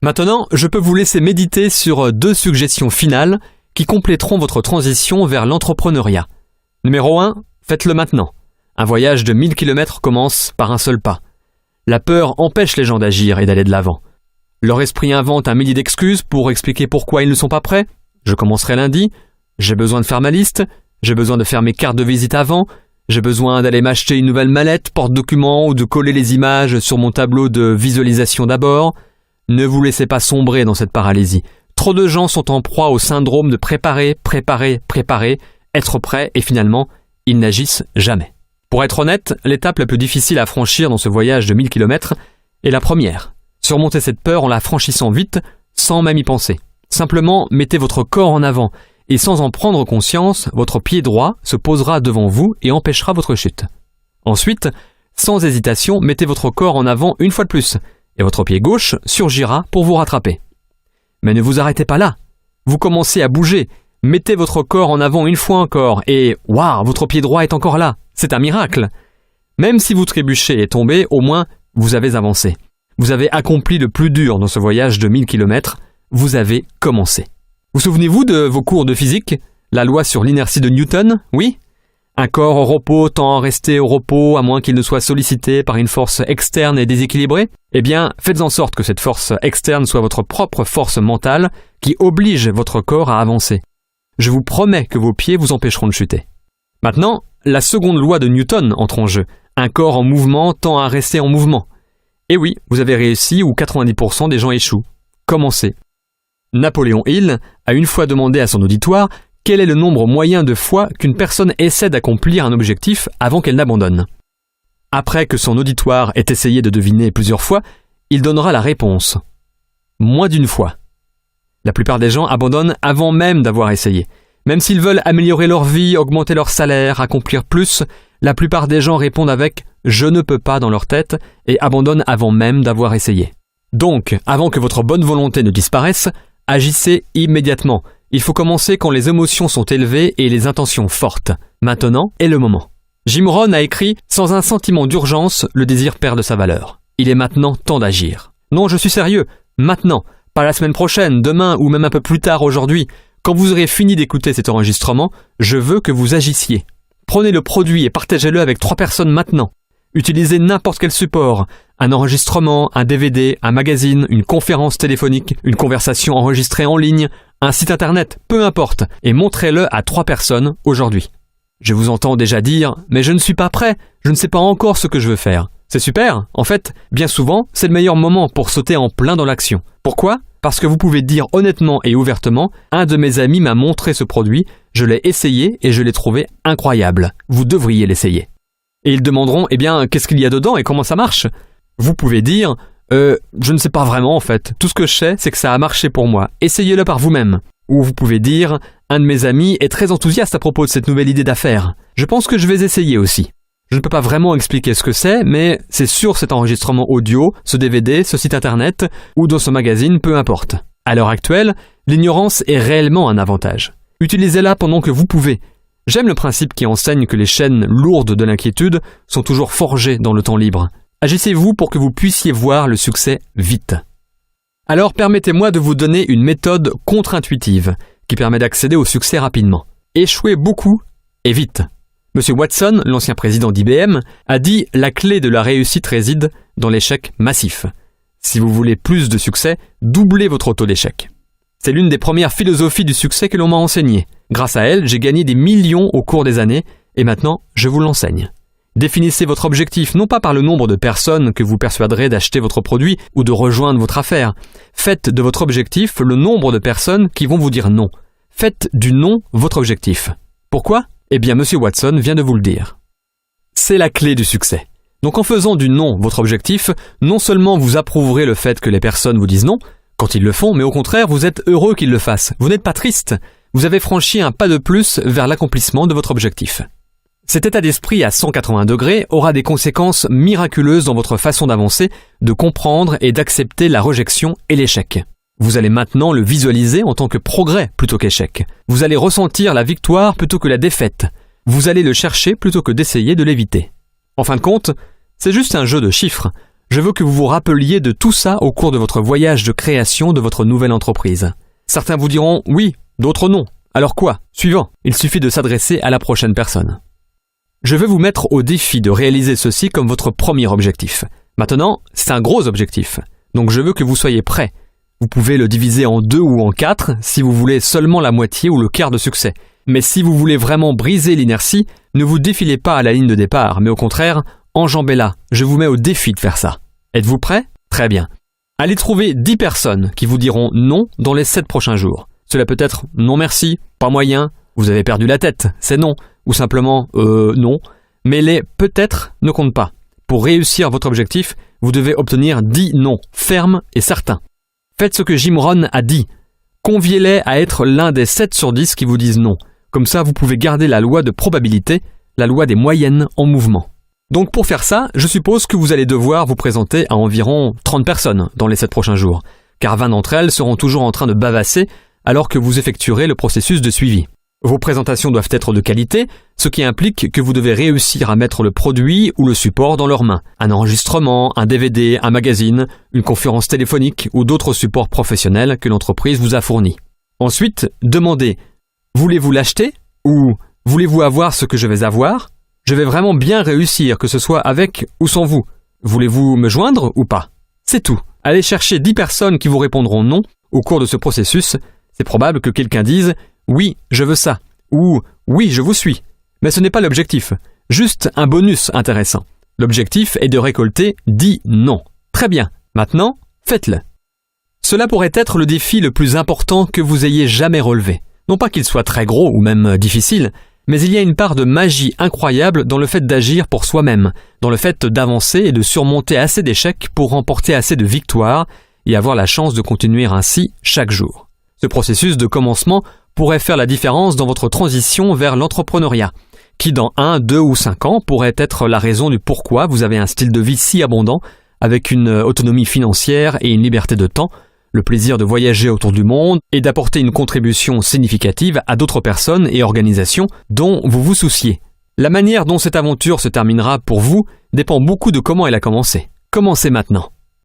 Maintenant, je peux vous laisser méditer sur 2 suggestions finales qui compléteront votre transition vers l'entrepreneuriat. Numéro 1, faites-le maintenant. Un voyage de 1000 km commence par un seul pas. La peur empêche les gens d'agir et d'aller de l'avant. Leur esprit invente un millier d'excuses pour expliquer pourquoi ils ne sont pas prêts. Je commencerai lundi, j'ai besoin de faire ma liste, j'ai besoin de faire mes cartes de visite avant, j'ai besoin d'aller m'acheter une nouvelle mallette, porte-documents ou de coller les images sur mon tableau de visualisation d'abord. Ne vous laissez pas sombrer dans cette paralysie. Trop de gens sont en proie au syndrome de préparer, être prêt et finalement, ils n'agissent jamais. Pour être honnête, l'étape la plus difficile à franchir dans ce voyage de 1000 km est la première. Surmontez cette peur en la franchissant vite, sans même y penser. Simplement, mettez votre corps en avant et sans en prendre conscience, votre pied droit se posera devant vous et empêchera votre chute. Ensuite, sans hésitation, mettez votre corps en avant une fois de plus et votre pied gauche surgira pour vous rattraper. Mais ne vous arrêtez pas là. Vous commencez à bouger. Mettez votre corps en avant une fois encore et waouh, votre pied droit est encore là. C'est un miracle. Même si vous trébuchez et tombez, au moins, vous avez avancé. Vous avez accompli le plus dur dans ce voyage de 1000 km. Vous avez commencé. Vous souvenez-vous de vos cours de physique? La loi sur l'inertie de Newton, oui? Un corps au repos tend à rester au repos à moins qu'il ne soit sollicité par une force externe et déséquilibrée? Eh bien, faites en sorte que cette force externe soit votre propre force mentale qui oblige votre corps à avancer. Je vous promets que vos pieds vous empêcheront de chuter. Maintenant, la seconde loi de Newton entre en jeu. Un corps en mouvement tend à rester en mouvement. Et oui, vous avez réussi où 90% des gens échouent. Commencez. Napoléon Hill a une fois demandé à son auditoire quel est le nombre moyen de fois qu'une personne essaie d'accomplir un objectif avant qu'elle n'abandonne. Après que son auditoire ait essayé de deviner plusieurs fois, il donnera la réponse. Moins d'une fois. La plupart des gens abandonnent avant même d'avoir essayé. Même s'ils veulent améliorer leur vie, augmenter leur salaire, accomplir plus, la plupart des gens répondent avec « je ne peux pas » dans leur tête et abandonnent avant même d'avoir essayé. Donc, avant que votre bonne volonté ne disparaisse, agissez immédiatement. Il faut commencer quand les émotions sont élevées et les intentions fortes. Maintenant est le moment. Jim Rohn a écrit « Sans un sentiment d'urgence, le désir perd de sa valeur. Il est maintenant temps d'agir. » Non, je suis sérieux. Maintenant. Pas la semaine prochaine, demain ou même un peu plus tard aujourd'hui. Quand vous aurez fini d'écouter cet enregistrement, je veux que vous agissiez. Prenez le produit et partagez-le avec 3 personnes maintenant. Utilisez n'importe quel support. Un enregistrement, un DVD, un magazine, une conférence téléphonique, une conversation enregistrée en ligne, un site internet, peu importe, et montrez-le à 3 personnes aujourd'hui. Je vous entends déjà dire « mais je ne suis pas prêt, je ne sais pas encore ce que je veux faire ». C'est super, en fait, bien souvent, c'est le meilleur moment pour sauter en plein dans l'action. Pourquoi ? Parce que vous pouvez dire honnêtement et ouvertement « un de mes amis m'a montré ce produit, je l'ai essayé et je l'ai trouvé incroyable. Vous devriez l'essayer ». Et ils demanderont « eh bien, qu'est-ce qu'il y a dedans et comment ça marche ?» Vous pouvez dire « je ne sais pas vraiment en fait, tout ce que je sais c'est que ça a marché pour moi, essayez-le par vous-même ». Ou vous pouvez dire « un de mes amis est très enthousiaste à propos de cette nouvelle idée d'affaires. Je pense que je vais essayer aussi ». Je ne peux pas vraiment expliquer ce que c'est, mais c'est sur cet enregistrement audio, ce DVD, ce site internet, ou dans ce magazine, peu importe. À l'heure actuelle, l'ignorance est réellement un avantage. Utilisez-la pendant que vous pouvez. J'aime le principe qui enseigne que les chaînes lourdes de l'inquiétude sont toujours forgées dans le temps libre. Agissez-vous pour que vous puissiez voir le succès vite. Alors permettez-moi de vous donner une méthode contre-intuitive qui permet d'accéder au succès rapidement. Échouez beaucoup et vite. Monsieur Watson, l'ancien président d'IBM, a dit « la clé de la réussite réside dans l'échec massif ». Si vous voulez plus de succès, doublez votre taux d'échec. C'est l'une des premières philosophies du succès que l'on m'a enseignée. Grâce à elle, j'ai gagné des millions au cours des années et maintenant, je vous l'enseigne. Définissez votre objectif non pas par le nombre de personnes que vous persuaderez d'acheter votre produit ou de rejoindre votre affaire. Faites de votre objectif le nombre de personnes qui vont vous dire non. Faites du non votre objectif. Pourquoi ? Eh bien, Monsieur Watson vient de vous le dire. C'est la clé du succès. Donc en faisant du non votre objectif, non seulement vous approuverez le fait que les personnes vous disent non, quand ils le font, mais au contraire, vous êtes heureux qu'ils le fassent. Vous n'êtes pas triste. Vous avez franchi un pas de plus vers l'accomplissement de votre objectif. Cet état d'esprit à 180 degrés aura des conséquences miraculeuses dans votre façon d'avancer, de comprendre et d'accepter la rejection et l'échec. Vous allez maintenant le visualiser en tant que progrès plutôt qu'échec. Vous allez ressentir la victoire plutôt que la défaite. Vous allez le chercher plutôt que d'essayer de l'éviter. En fin de compte, c'est juste un jeu de chiffres. Je veux que vous vous rappeliez de tout ça au cours de votre voyage de création de votre nouvelle entreprise. Certains vous diront oui, d'autres non. Alors quoi? Suivant. Il suffit de s'adresser à la prochaine personne. Je vais vous mettre au défi de réaliser ceci comme votre premier objectif. Maintenant, c'est un gros objectif. Donc je veux que vous soyez prêts. Vous pouvez le diviser en 2 ou en 4 si vous voulez seulement la moitié ou le quart de succès. Mais si vous voulez vraiment briser l'inertie, ne vous défilez pas à la ligne de départ, mais au contraire, enjambez-la. Je vous mets au défi de faire ça. Êtes-vous prêts? Très bien. Allez trouver 10 personnes qui vous diront non dans les 7 prochains jours. Cela peut être non merci, pas moyen, vous avez perdu la tête, c'est non, ou simplement non. Mais les peut-être ne comptent pas. Pour réussir votre objectif, vous devez obtenir 10 non, fermes et certains. Faites ce que Jim Rohn a dit. Conviez-les à être l'un des 7 sur 10 qui vous disent non. Comme ça, vous pouvez garder la loi de probabilité, la loi des moyennes en mouvement. Donc pour faire ça, je suppose que vous allez devoir vous présenter à environ 30 personnes dans les 7 prochains jours, car 20 d'entre elles seront toujours en train de bavasser alors que vous effectuerez le processus de suivi. Vos présentations doivent être de qualité, ce qui implique que vous devez réussir à mettre le produit ou le support dans leurs mains. Un enregistrement, un DVD, un magazine, une conférence téléphonique ou d'autres supports professionnels que l'entreprise vous a fournis. Ensuite, demandez « Voulez-vous l'acheter ?» ou « Voulez-vous avoir ce que je vais avoir ?» Je vais vraiment bien réussir, que ce soit avec ou sans vous. Voulez-vous me joindre ou pas? C'est tout. Allez chercher 10 personnes qui vous répondront non au cours de ce processus. C'est probable que quelqu'un dise « Oui, je veux ça » ou « Oui, je vous suis ». Mais ce n'est pas l'objectif. Juste un bonus intéressant. L'objectif est de récolter 10 non. Très bien. Maintenant, faites-le. Cela pourrait être le défi le plus important que vous ayez jamais relevé. Non pas qu'il soit très gros ou même difficile, mais il y a une part de magie incroyable dans le fait d'agir pour soi-même, dans le fait d'avancer et de surmonter assez d'échecs pour remporter assez de victoires et avoir la chance de continuer ainsi chaque jour. Ce processus de commencement pourrait faire la différence dans votre transition vers l'entrepreneuriat, qui dans 1, 2 ou 5 ans pourrait être la raison du pourquoi vous avez un style de vie si abondant, avec une autonomie financière et une liberté de temps, le plaisir de voyager autour du monde et d'apporter une contribution significative à d'autres personnes et organisations dont vous vous souciez. La manière dont cette aventure se terminera pour vous dépend beaucoup de comment elle a commencé. Commencez maintenant.